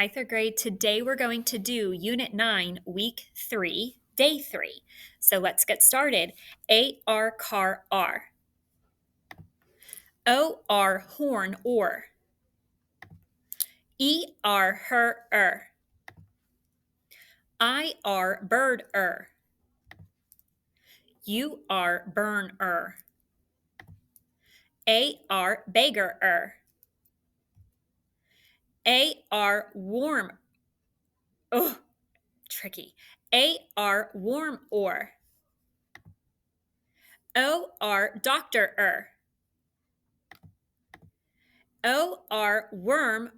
Ninth grade. Today we're going to do Unit 9, Week 3, Day 3. So let's get started. A-R, car, R. O-R, horn, or. E-R, her, I-R, bird, U-R, burn, A-R, beggar, A-R, warm, oh, tricky. A-R, warm, or. O-R, doctor, O-R, worm,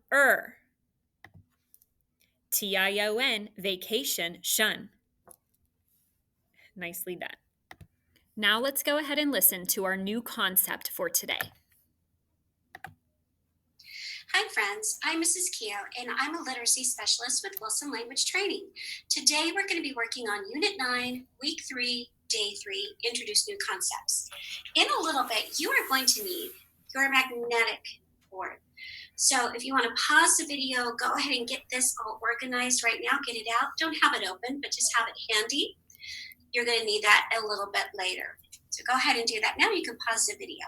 T-I-O-N, vacation, shun. Nicely done. Now let's go ahead and listen to our new concept for today. Hi friends, I'm Mrs. Keo and I'm a literacy specialist with Wilson Language Training. Today we're going to be working on Unit 9, Week 3, Day 3, Introduce New Concepts. In a little bit, you are going to need your magnetic board. So if you want to pause the video, go ahead and get this all organized right now. Get it out. Don't have it open, but just have it handy. You're going to need that a little bit later. So go ahead and do that now. You can pause the video.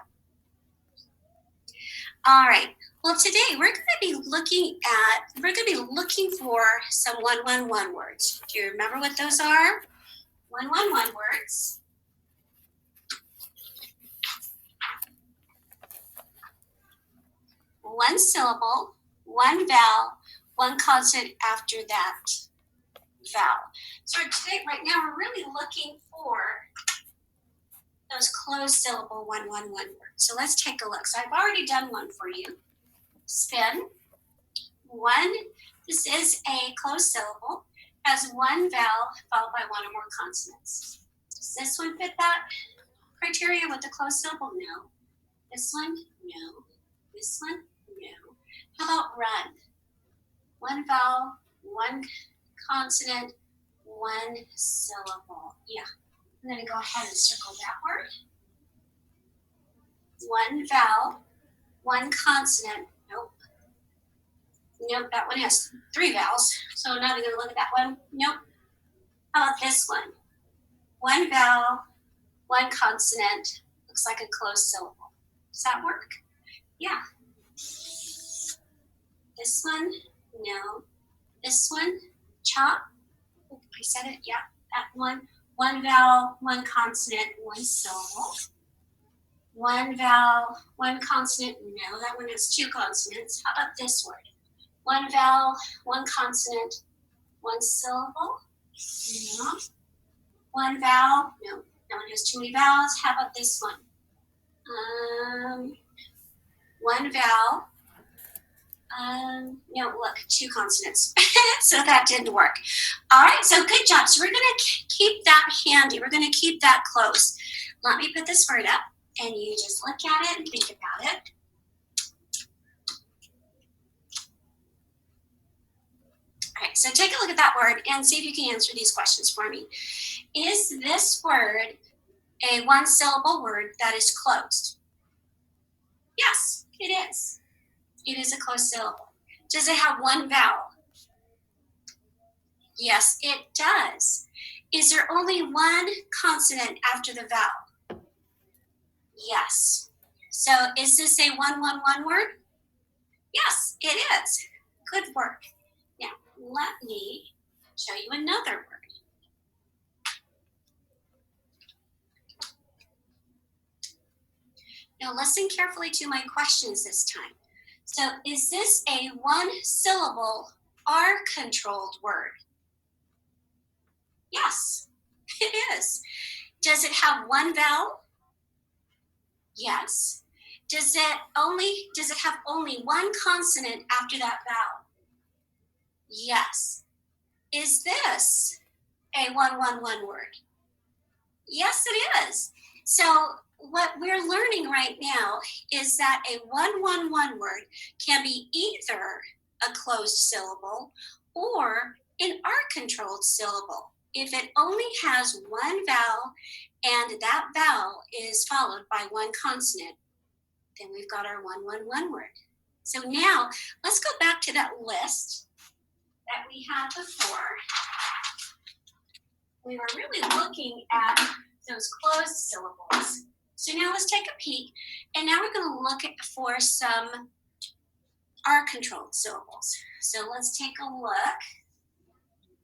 All right. Well, today we're going to be looking for some 111 words. Do you remember what those are? 111 words. One syllable, one vowel, one consonant after that vowel. So today, right now, we're really looking for those closed syllable 111 words. So let's take a look. So I've already done one for you. Spin. One. This is a closed syllable. Has one vowel followed by one or more consonants. Does this one fit that criteria with the closed syllable? No. This one? No. This one? No. How about run? One vowel, one consonant, one syllable. Yeah. I'm going to go ahead and circle that word. One vowel, one consonant. Nope. Nope, that one has three vowels. So now we're going to look at that one. Nope. How about this one? One vowel, one consonant. Looks like a closed syllable. Does that work? Yeah. This one? No. This one? Chop. Oh, I said it. Yeah, that one. One vowel, one consonant, one syllable. One vowel, one consonant. No, that one has two consonants. How about this word? One vowel, one consonant, one syllable. No. One vowel. No, that one has too many vowels. How about this one? One vowel. No, look, two consonants. So that didn't work. All right, so good job. So we're going to keep that handy. We're going to keep that close. Let me put this word up, and you just look at it and think about it. All right, so take a look at that word and see if you can answer these questions for me. Is this word a one-syllable word that is closed? Yes, it is. It is a closed syllable. Does it have one vowel? Yes, it does. Is there only one consonant after the vowel? Yes. So is this a 111 word? Yes, it is. Good work. Now, let me show you another word. Now listen carefully to my questions this time. So is this a one-syllable R-controlled word? Yes, it is. Does it have one vowel? Yes. Does it have only one consonant after that vowel? Yes. Is this a 111 word? Yes, it is. So what we're learning right now is that a 111 word can be either a closed syllable or an R-controlled syllable. If it only has one vowel and that vowel is followed by one consonant, then we've got our 111 word. So now let's go back to that list we had before, we were really looking at those closed syllables. So now let's take a peek, and now we're going to look at for some R-controlled syllables. So let's take a look.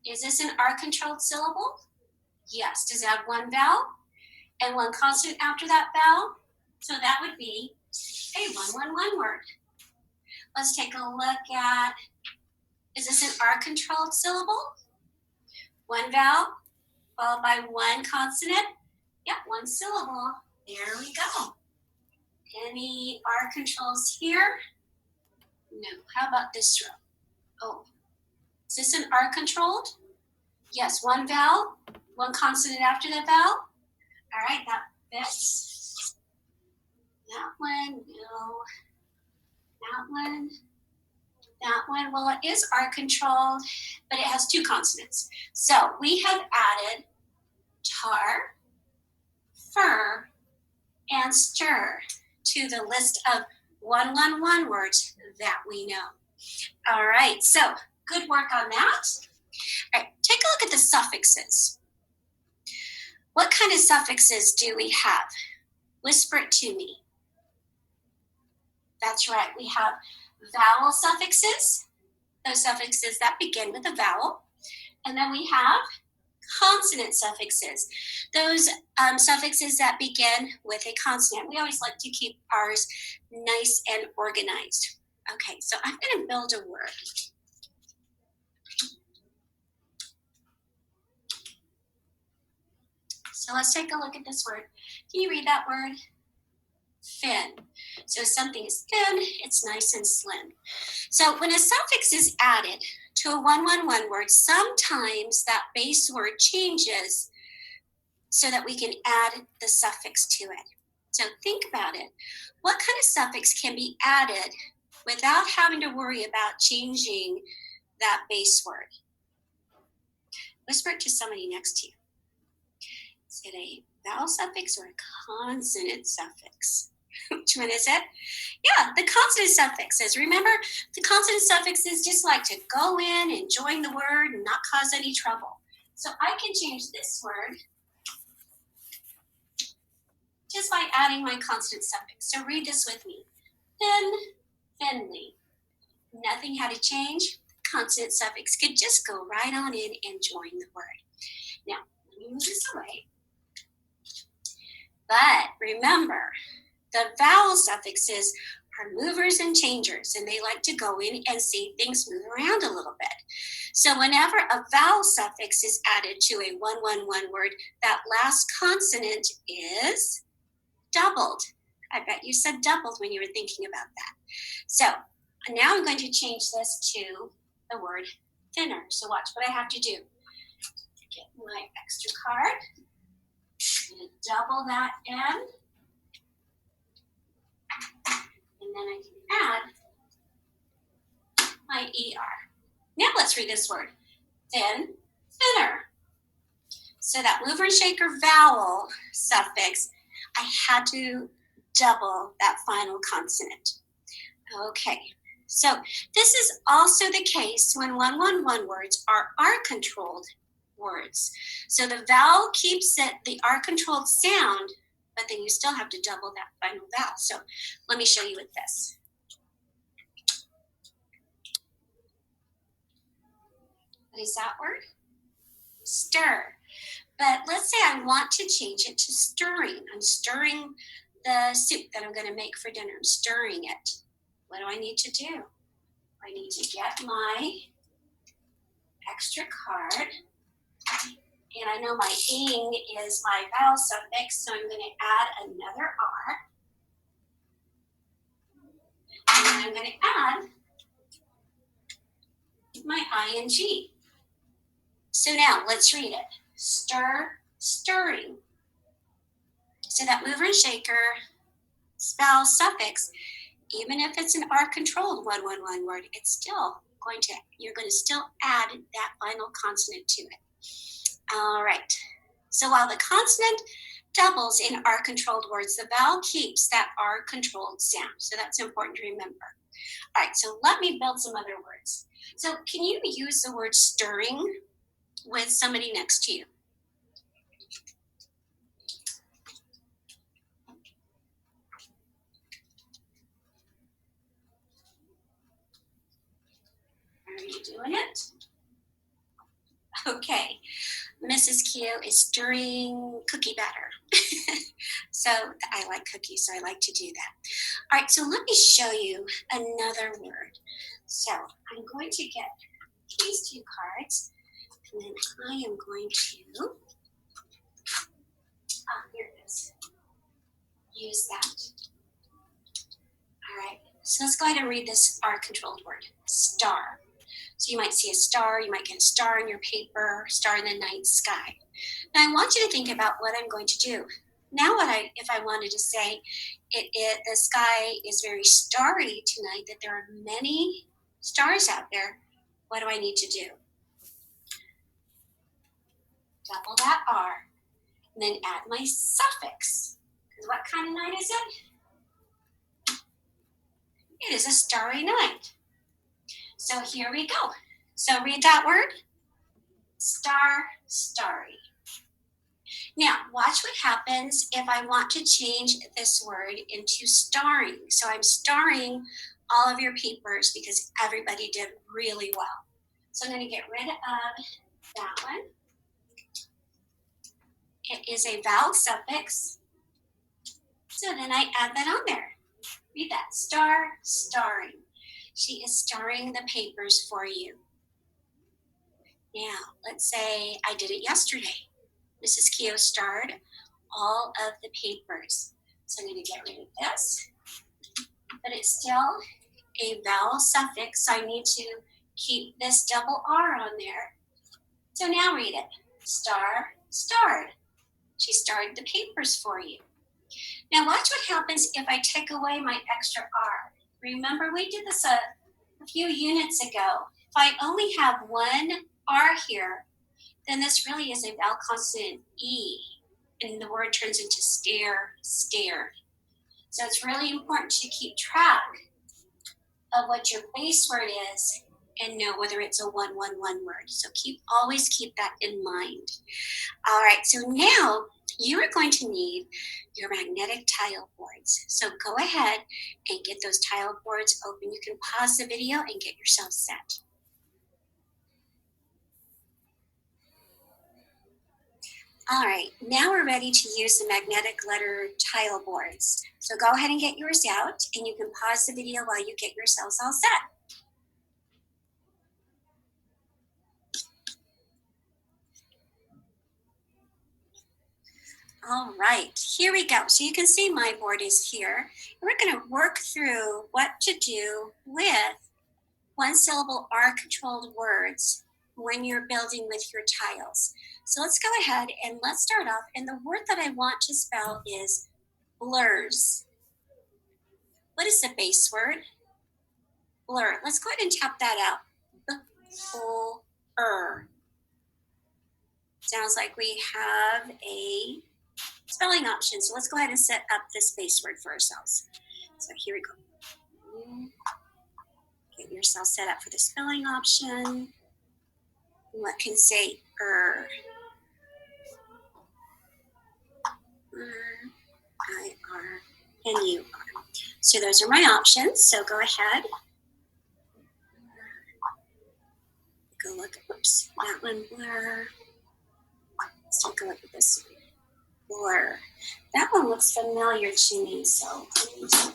Is this an R-controlled syllable? Yes. Does it have one vowel and one consonant after that vowel? So that would be a one word. Let's take a look at, is this an R-controlled syllable? One vowel followed by one consonant. Yep, one syllable. There we go. Any R controls here? No. How about this row? Oh, is this an R controlled? Yes, one vowel, one consonant after that vowel. All right, that fits. That one, no. That one. That one, well, it is R controlled, but it has two consonants. So we have added tar, fur, and stir to the list of one words that we know. All right, so good work on that. All right, take a look at the suffixes. What kind of suffixes do we have? Whisper it to me. That's right, we have vowel suffixes, those suffixes that begin with a vowel. And then we have consonant suffixes, those suffixes that begin with a consonant. We always like to keep ours nice and organized. Okay, so I'm going to build a word. So let's take a look at this word. Can you read that word? Thin. So something is thin, it's nice and slim. So when a suffix is added to a one word, sometimes that base word changes so that we can add the suffix to it. So think about it. What kind of suffix can be added without having to worry about changing that base word? Whisper it to somebody next to you. Is it a vowel suffix or a consonant suffix? Which one is it? Yeah, the consonant suffixes. Remember, the consonant suffixes just like to go in and join the word and not cause any trouble. So I can change this word just by adding my consonant suffix. So read this with me. Thin, thinly. Nothing had to change. The consonant suffix could just go right on in and join the word. Now, let me move this away. But remember, the vowel suffixes are movers and changers, and they like to go in and see things move around a little bit. So whenever a vowel suffix is added to a one word, that last consonant is doubled. I bet you said doubled when you were thinking about that. So now I'm going to change this to the word thinner. So watch what I have to do. Get my extra card. I'm going to double that N. And then I can add my ER. Now let's read this word. Thin, thinner. So that mover and shaker vowel suffix, I had to double that final consonant. Okay, so this is also the case when one words are R-controlled words. So the vowel keeps it the R-controlled sound, but then you still have to double that final vowel. So let me show you with this. What is that word? Stir. But let's say I want to change it to stirring. I'm stirring the soup that I'm going to make for dinner. I'm stirring it. What do I need to do? I need to get my extra card. And I know my ing is my vowel suffix, so I'm going to add another R. And then I'm going to add my ing. So now let's read it. Stir, stirring. So that mover and shaker vowel suffix, even if it's an R-controlled one word, it's still going to, you're going to still add that final consonant to it. All right. So while the consonant doubles in R-controlled words, the vowel keeps that R-controlled sound. So that's important to remember. All right, so let me build some other words. So can you use the word stirring with somebody next to you? Are you doing it? Okay. Mrs. Q is stirring cookie batter. So I like cookies, so I like to do that. All right, so let me show you another word. So I'm going to get these two cards, and then I am going to, here it is, use that. All right, so let's go ahead and read this R-controlled word, star. So you might see a star, you might get a star in your paper, star in the night sky. Now I want you to think about what I'm going to do. Now if I wanted to say the sky is very starry tonight, that there are many stars out there, what do I need to do? Double that R, and then add my suffix. Because what kind of night is it? It is a starry night. So here we go. So read that word, star, starry. Now, watch what happens if I want to change this word into starring. So I'm starring all of your papers because everybody did really well. So I'm going to get rid of that one. It is a vowel suffix. So then I add that on there. Read that, star, starring. She is starring the papers for you. Now, let's say I did it yesterday. Mrs. Keogh starred all of the papers. So I'm going to get rid of this, but it's still a vowel suffix, so I need to keep this double R on there. So now read it, star, starred. She starred the papers for you. Now watch what happens if I take away my extra R. Remember, we did this a few units ago. If I only have one R here, then this really is a vowel consonant E, and the word turns into stare, stared. So it's really important to keep track of what your base word is and know whether it's a 1-1-1 word. So always keep that in mind. All right, so now you are going to need your magnetic tile boards. So go ahead and get those tile boards open. You can pause the video and get yourself set. All right, now we're ready to use the magnetic letter tile boards. So go ahead and get yours out, and you can pause the video while you get yourselves all set. All right, here we go. So you can see my board is here. We're going to work through what to do with one-syllable R-controlled words when you're building with your tiles. So let's go ahead and let's start off. And the word that I want to spell is blurs. What is the base word? Blur. Let's go ahead and tap that out. B-l-r. Sounds like we have a spelling option. So let's go ahead and set up this base word for ourselves. So here we go. Get yourself set up for the spelling option. What can say er? I-R-N-U-R. So those are my options. So go ahead. Go look at, whoops, that one, blur. Let's take a look at this one. Blur. That one looks familiar to me, so let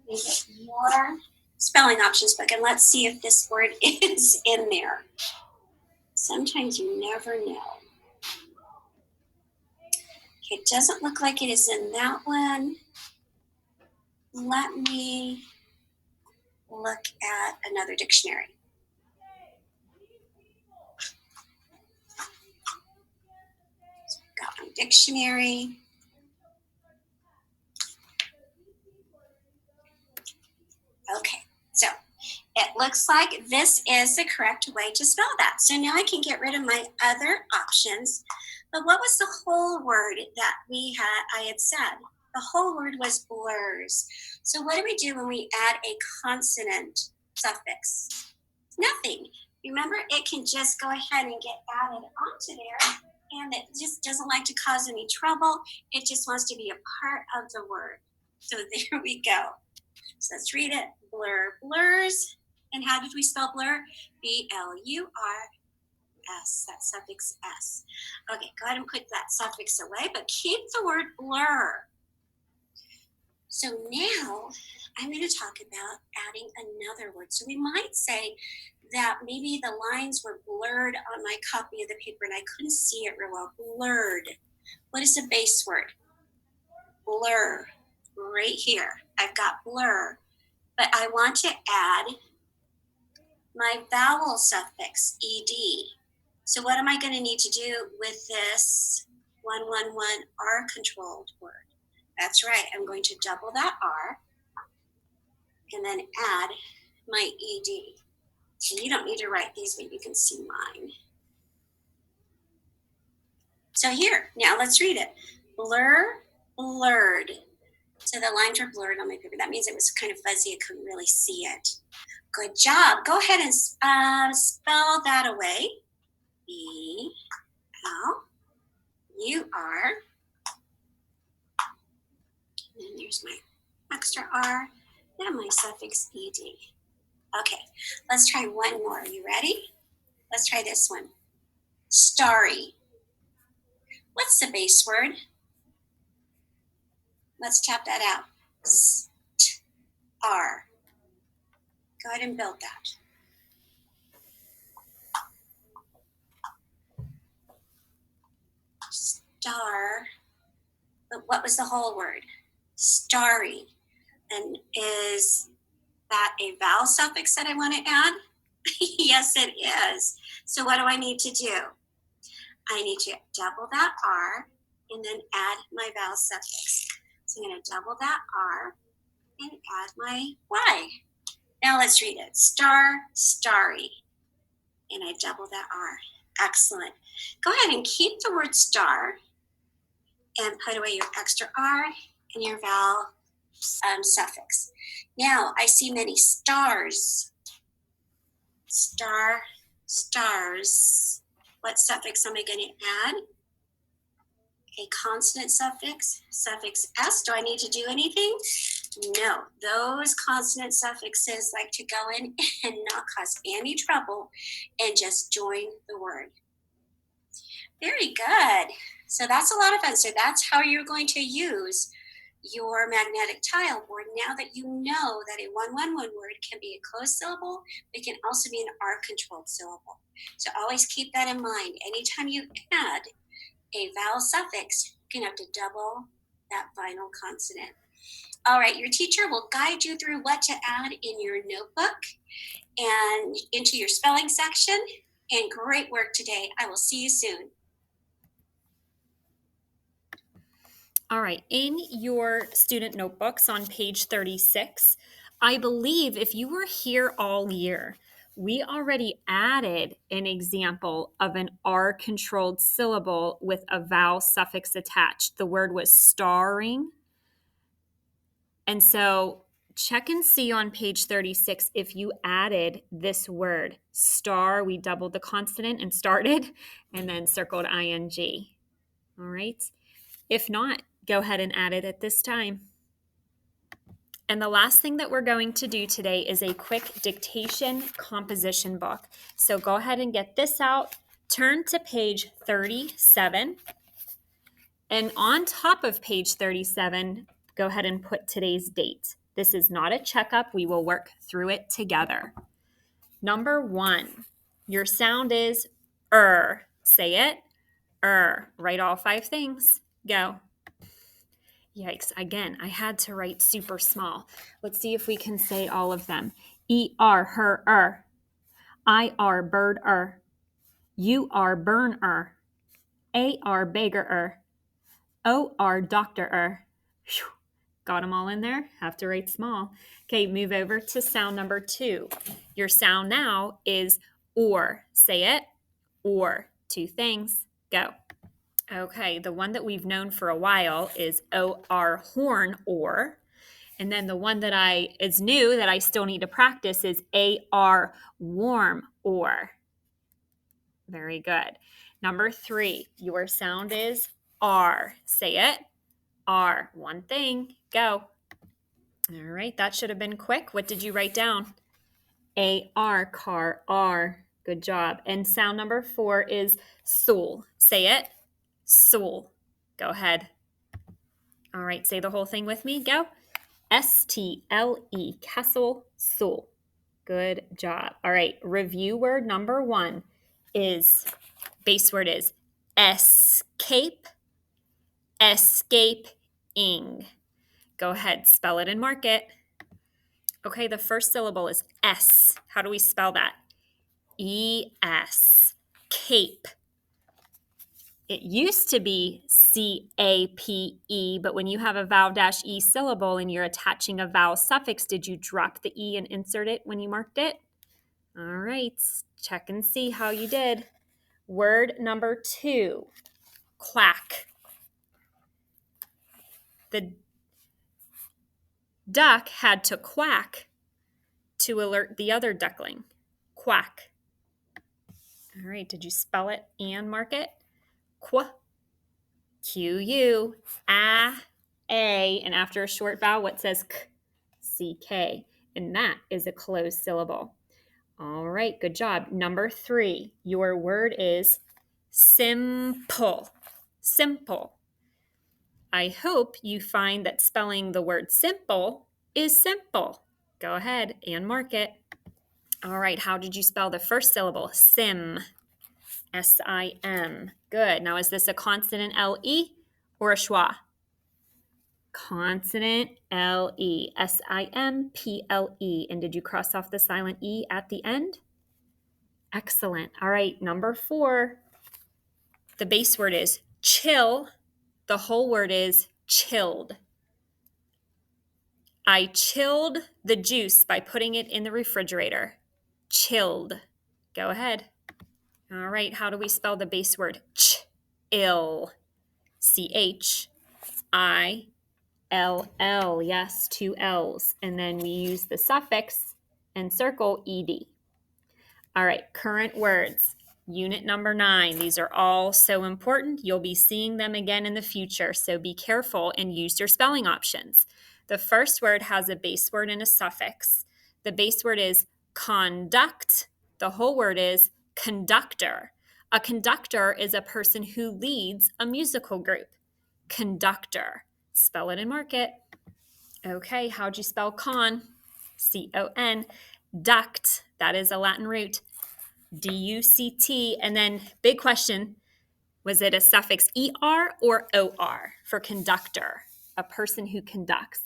me get your spelling options book and let's see if this word is in there. Sometimes you never know. It doesn't look like it is in that one. Let me look at another dictionary. So I've got my dictionary. Okay, so it looks like this is the correct way to spell that. So now I can get rid of my other options. But what was the whole word that I had said? The whole word was blurs. So what do we do when we add a consonant suffix? Nothing. Remember, it can just go ahead and get added onto there, and it just doesn't like to cause any trouble. It just wants to be a part of the word. So there we go. So let's read it. Blur, blurs. And how did we spell blur? B-L-U-R-S, that suffix S. Okay, go ahead and put that suffix away, but keep the word blur. So now I'm going to talk about adding another word. So we might say that maybe the lines were blurred on my copy of the paper and I couldn't see it real well. Blurred. What is the base word? Blur. Right here. I've got blur. But I want to add my vowel suffix, ed. So what am I going to need to do with this 111 R controlled word? That's right. I'm going to double that R and then add my ed. So you don't need to write these, but you can see mine. So here, now let's read it. Blur, blurred. So the lines were blurred on my paper. That means it was kind of fuzzy. I couldn't really see it. Good job. Go ahead and spell that away. B-L-U-R. And then there's my extra R and my suffix ed. Okay, let's try one more. Are you ready? Let's try this one. Starry. What's the base word? Let's tap that out. R. Go ahead and build that. Star. But what was the whole word? Starry. And is that a vowel suffix that I want to add? Yes, it is. So what do I need to do? I need to double that R and then add my vowel suffix. So I'm going to double that R and add my Y. Now let's read it. Star, starry. And I double that R. Excellent. Go ahead and keep the word star and put away your extra R and your vowel suffix. Now I see many stars. Star, stars. What suffix am I going to add? A consonant suffix, suffix S. Do I need to do anything? No, those consonant suffixes like to go in and not cause any trouble and just join the word. Very good. So that's a lot of fun. So that's how you're going to use your magnetic tile board now that you know that a 111 word can be a closed syllable, but it can also be an R-controlled syllable. So always keep that in mind. Anytime you add a vowel suffix, you're going to have to double that final consonant. All right, your teacher will guide you through what to add in your notebook and into your spelling section. And great work today. I will see you soon. All right, in your student notebooks on page 36, I believe if you were here all year, we already added an example of an R-controlled syllable with a vowel suffix attached. The word was starring. And so check and see on page 36 if you added this word, star. We doubled the consonant and started, and then circled ing. All right. If not, go ahead and add it at this time. And the last thing that we're going to do today is a quick dictation composition book. So go ahead and get this out. Turn to page 37. And on top of page 37, go ahead and put today's date. This is not a checkup. We will work through it together. Number 1, your sound is Say it. Write all 5 things. Go. Yikes. Again, I had to write super small. Let's see if we can say all of them. her, I bird, you burn, beggar, doctor. Whew. Got them all in there? Have to write small. Okay, move over to sound number 2. Your sound now is or. Say it. Or. 2 things. Go. Okay, the one that we've known for a while is O-R, horn, or. And then the one that is new that I still need to practice is A-R, warm, or. Very good. Number 3, your sound is R. Say it. R. One thing. Go. All right, that should have been quick. What did you write down? A-R, car, R. Good job. And sound number 4 is soul. Say it. Soul. Go ahead. All right, say the whole thing with me. Go. S-T-L-E, castle, soul. Good job. All right, review word number 1 is, base word is escape, escaping. Go ahead, spell it and mark it. Okay, the first syllable is S. How do we spell that? E-S, cape. It used to be C-A-P-E, but when you have a vowel-E syllable and you're attaching a vowel suffix, did you drop the E and insert it when you marked it? All right, check and see how you did. Word number 2, quack. The duck had to quack to alert the other duckling. Quack. All right, did you spell it and mark it? Qu, Q-U, A, and after a short vowel, what says K? C-K, and that is a closed syllable. All right, good job. Number 3, your word is simple. Simple. I hope you find that spelling the word simple is simple. Go ahead and mark it. All right, how did you spell the first syllable? Sim. S-I-M. Good. Now, is this a consonant L-E or a schwa? Consonant L-E. S-I-M-P-L-E. And did you cross off the silent E at the end? Excellent. All right, number 4. The base word is chill. The whole word is chilled. I chilled the juice by putting it in the refrigerator. Chilled. Go ahead. All right, how do we spell the base word? Ch-ill. C-H-I-L-L. Yes, 2 L's. And then we use the suffix and circle ed. All right, current words. Unit number 9. These are all so important. You'll be seeing them again in the future, so be careful and use your spelling options. The first word has a base word and a suffix. The base word is conduct. The whole word is conductor. A conductor is a person who leads a musical group. Conductor. Spell it and mark it. Okay, how'd you spell con? C-O-N. Duct. That is a Latin root. D-U-C-T. And then, big question, was it a suffix E-R or O-R for conductor? A person who conducts.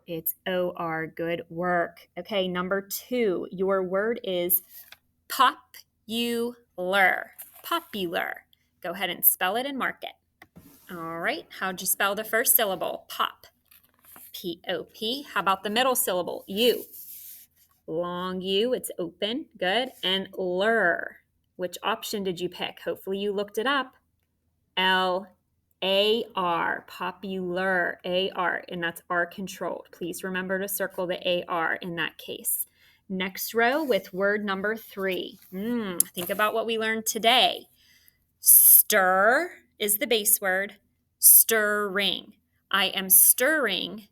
It's O-R. Good work. Okay, number 2. Your word is popular. Popular. Go ahead and spell it and mark it. All right, how'd you spell the first syllable? Pop. P-O-P. How about the middle syllable? U. Long U, it's open. Good. And lur. Which option did you pick? Hopefully you looked it up. L-A-R. Popular. A-R. And that's R controlled. Please remember to circle the A-R in that case. Next row with word number 3. Think about what we learned today. Stir is the base word. Stirring. I am stirring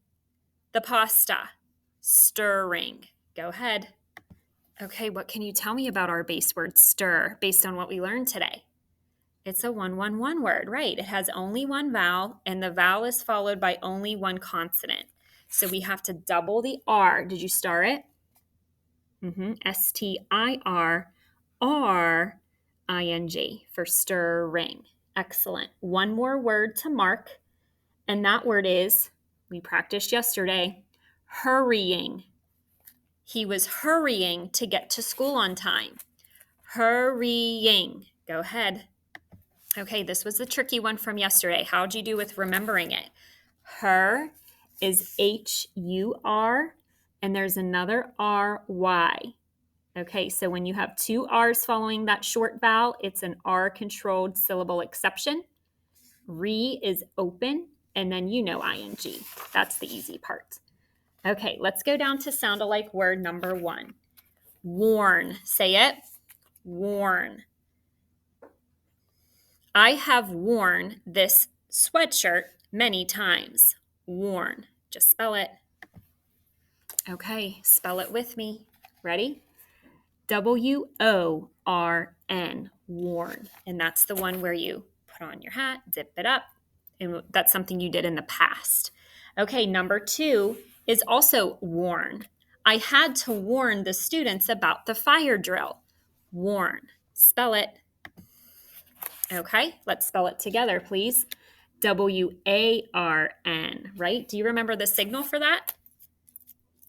the pasta. Stirring. Go ahead. Okay, what can you tell me about our base word stir based on what we learned today? It's a 1-1-1 word, right? It has only one vowel, and the vowel is followed by only one consonant. So we have to double the R. Did you star it? S-T-I-R-R-I-N-G for stirring. Excellent. One more word to mark, and that word is, we practiced yesterday, hurrying. He was hurrying to get to school on time. Hurrying. Go ahead. Okay, this was the tricky one from yesterday. How'd you do with remembering it? Her is H-U-R, and there's another R-Y. Okay, so when you have 2 R's following that short vowel, it's an R-controlled syllable exception. Re is open, and then ing. That's the easy part. Okay, let's go down to sound-alike word number 1. Worn. Say it. Worn. I have worn this sweatshirt many times. Worn. Just spell it. Okay, spell it with me. Ready? W-O-R-N. Worn. And that's the one where you put on your hat, zip it up, and that's something you did in the past. Okay, number 2 is also worn. I had to warn the students about the fire drill. Warn. Spell it. Okay, let's spell it together, please. W-A-R-N, right? Do you remember the signal for that?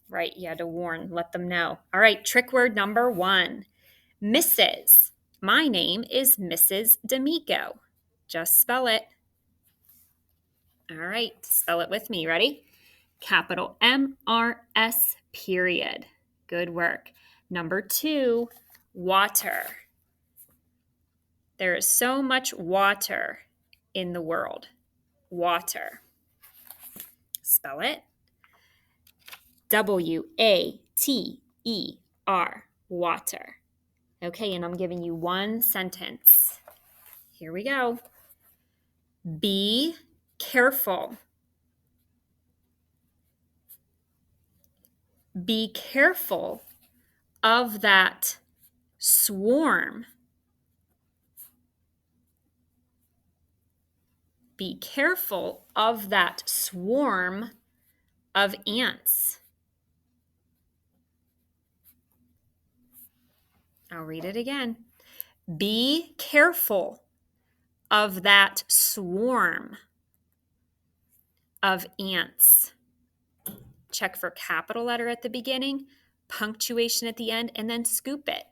Right, you had to warn, let them know. All right, trick word number 1. Mrs. My name is Mrs. D'Amico. Just spell it. All right, spell it with me. Ready? Capital M-R-S period. Good work. Number 2, water. There is so much water in the world. Water. Spell it. W-A-T-E-R. Water. Okay, and I'm giving you one sentence. Here we go. Be careful. Be careful of that swarm. Be careful of that swarm of ants. I'll read it again. Be careful of that swarm of ants. Check for capital letter at the beginning, punctuation at the end, and then scoop it.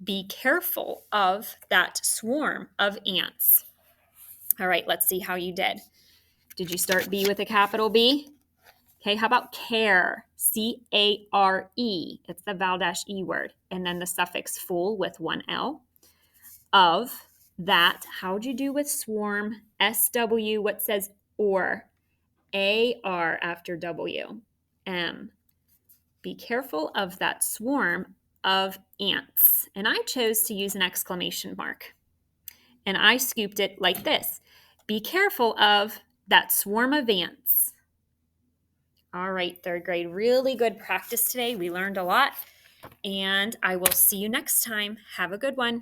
Be careful of that swarm of ants. All right, let's see how you did. Did you start B with a capital B? Okay, how about care? C-A-R-E. It's the vowel-e word. And then the suffix full with one L. Of that, how'd you do with swarm? S-W, what says or? A-R after W. M. Be careful of that swarm of ants. And I chose to use an exclamation mark. And I scooped it like this. Be careful of that swarm of ants. All right, third grade, really good practice today. We learned a lot, and I will see you next time. Have a good one.